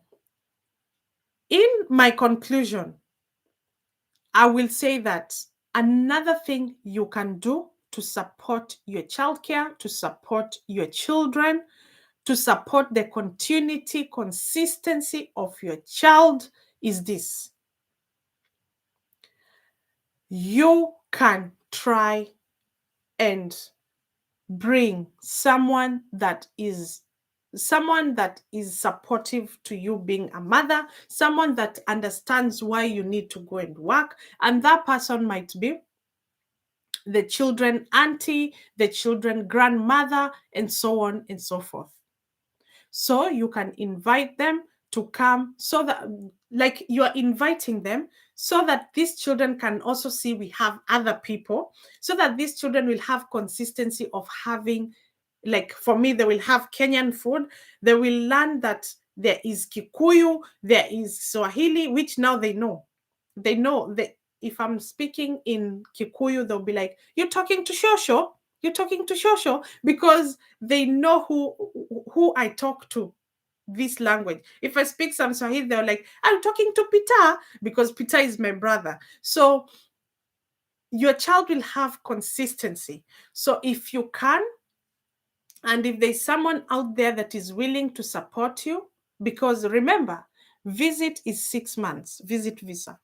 in my conclusion, I will say that another thing you can do to support your childcare, to support your children, to support the continuity, consistency of your child is this. You can try and bring someone that is supportive to you being a mother, someone that understands why you need to go and work. And that person might be the children auntie, the children grandmother, and so on and so forth. So you can invite them to come, so that, like, you are inviting them so that these children can also see we have other people, so that these children will have consistency of having, like, for me, they will have Kenyan food. They will learn that there is Kikuyu, there is Swahili, which now they know. They know that if I'm speaking in Kikuyu, they'll be like, "You're talking to Shosho? You're talking to Shosho?" Because they know who I talk to this language. If I speak some Swahili, they're like, "I'm talking to Peter," because Peter is my brother. So your child will have consistency. So if you can, and if there's someone out there that is willing to support you, because remember, visit is 6 months, visit visa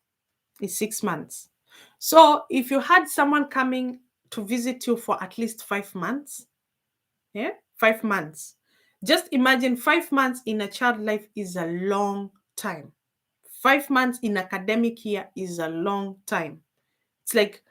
is 6 months. So if you had someone coming to visit you for at least 5 months, yeah, 5 months. Just imagine 5 months in a child life is a long time. 5 months in academic year is a long time. It's like,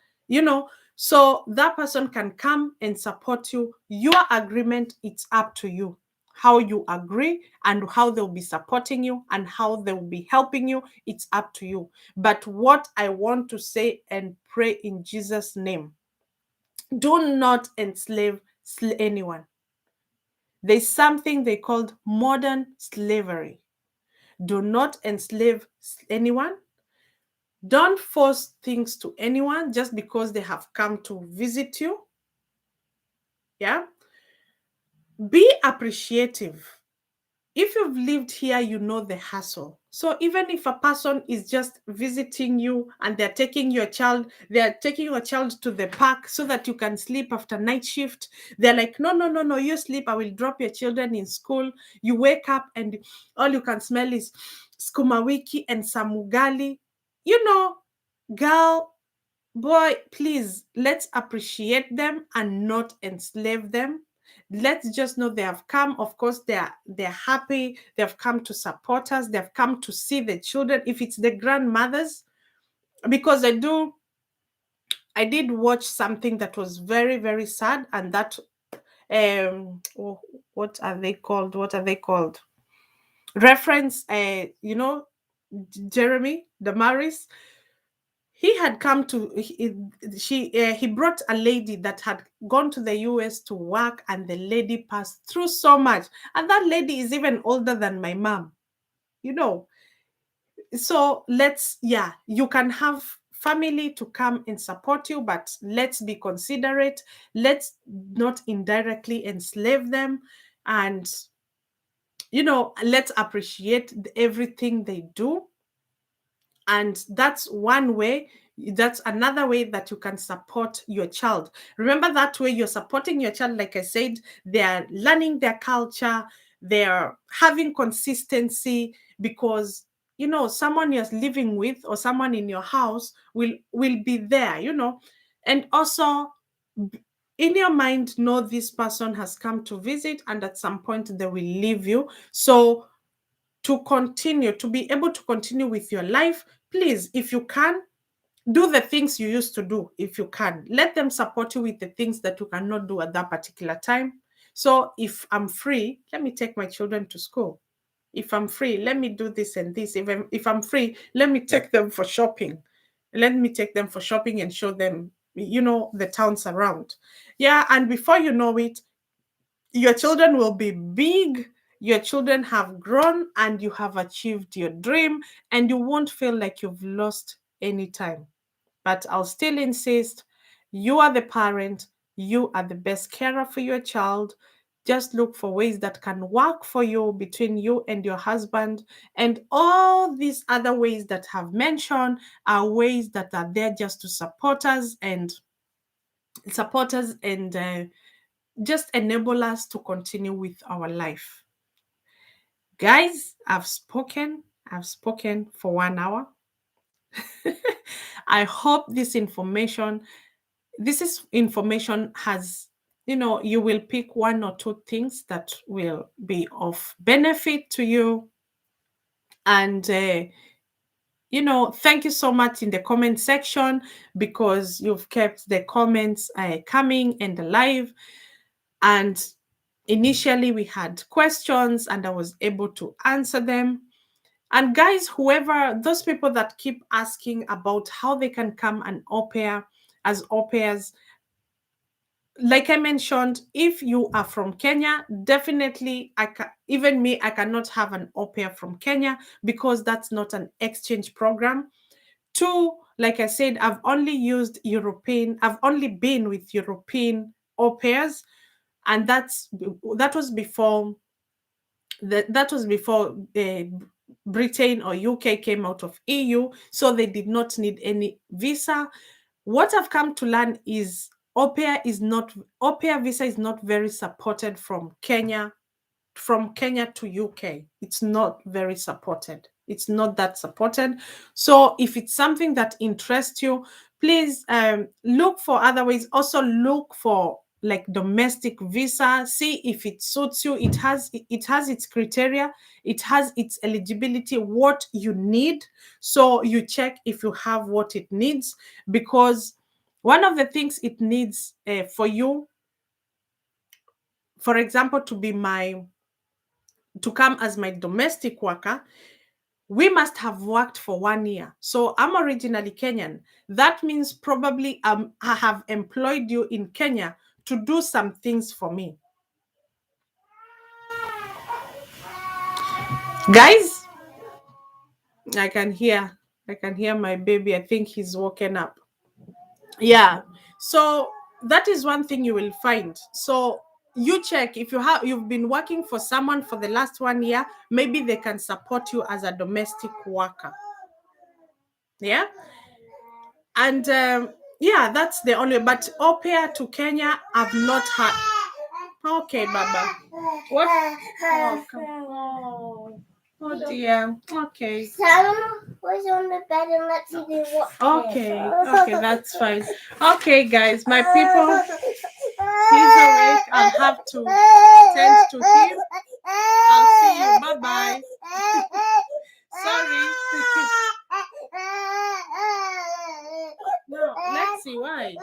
so that person can come and support you. Your agreement, it's up to you. How you agree and how they'll be supporting you and how they'll be helping you, it's up to you. But what I want to say and pray in Jesus' name, do not enslave anyone. There's something they called modern slavery. Do not enslave anyone. Don't force things to anyone just because they have come to visit you. Yeah. Be appreciative. If you've lived here, you know the hustle. So even if a person is just visiting you and they're taking your child to the park so that you can sleep after night shift, they're like, no, no, no, no, you sleep. I will drop your children in school. You wake up and all you can smell is skuma wiki and samugali. You know, girl, boy, please, let's appreciate them and not enslave them. Let's just know they have come. Of course, they're happy. They've come to support us. They've come to see the children. If it's the grandmothers, because I did watch something that was very, very sad, and that oh, what are they called? What are they called? Reference, Jeremy Damaris. He had come to he brought a lady that had gone to the US to work, and the lady passed through so much, and that lady is even older than my mom, you know. So let's, yeah, you can have family to come and support you, but let's be considerate. Let's not indirectly enslave them, and let's appreciate everything they do. And that's one way. That's another way that you can support your child. Remember, that way you're supporting your child. Like I said, they're learning their culture, they're having consistency, because someone you're living with or someone in your house will be there, and also, in your mind, know this person has come to visit, and at some point they will leave you. So to be able to continue with your life, please, if you can, do the things you used to do. If you can, let them support you with the things that you cannot do at that particular time. So if I'm free, let me take my children to school. If I'm free, let me do this and this. If I'm free, let me take them for shopping. Let me take them for shopping and show them, the towns around. Yeah, and before you know it, your children will be big, your children have grown, and you have achieved your dream, and you won't feel like you've lost any time. But I'll still insist, you are the parent, you are the best carer for your child. Just look for ways that can work for you between you and your husband. And all these other ways that I've mentioned are ways that are there just to support us and just enable us to continue with our life. Guys, I've spoken for 1 hour. I hope this information has, you will pick one or two things that will be of benefit to you. And thank you so much in the comment section, because you've kept the comments coming and alive. And initially we had questions and I was able to answer them. And guys, those people that keep asking about how they can come and au pairs, like I mentioned, if you are from Kenya, definitely, even me, I cannot have an au pair from Kenya, because that's not an exchange program. Two, like I said, I've only been with European au pairs, and that was before Britain or UK came out of EU, so they did not need any visa. What I've come to learn is au pair visa is not very supported from Kenya to UK. It's not very supported. It's not that supported. So if it's something that interests you, please look for other ways. Also look for like domestic visa. See if it suits you. It has its criteria. It has its eligibility, what you need. So you check if you have what it needs, because one of the things it needs for you, for example, to come as my domestic worker, we must have worked for 1 year. So I'm originally Kenyan. That means probably I have employed you in Kenya to do some things for me. Guys, I can hear my baby. I think he's woken up. Yeah. So that is one thing you will find. So you check if you've been working for someone for the last 1 year, maybe they can support you as a domestic worker. Yeah. And yeah, that's the only, but au pair to Kenya, I've not had. Okay, Baba. What? Oh, oh dear. Okay. Sam was on the bed and let's see what. Okay. Okay, that's fine. Okay, guys, my people, he's awake. I'll have to tend to him. I'll see you. Bye bye. Sorry. No, let's see why.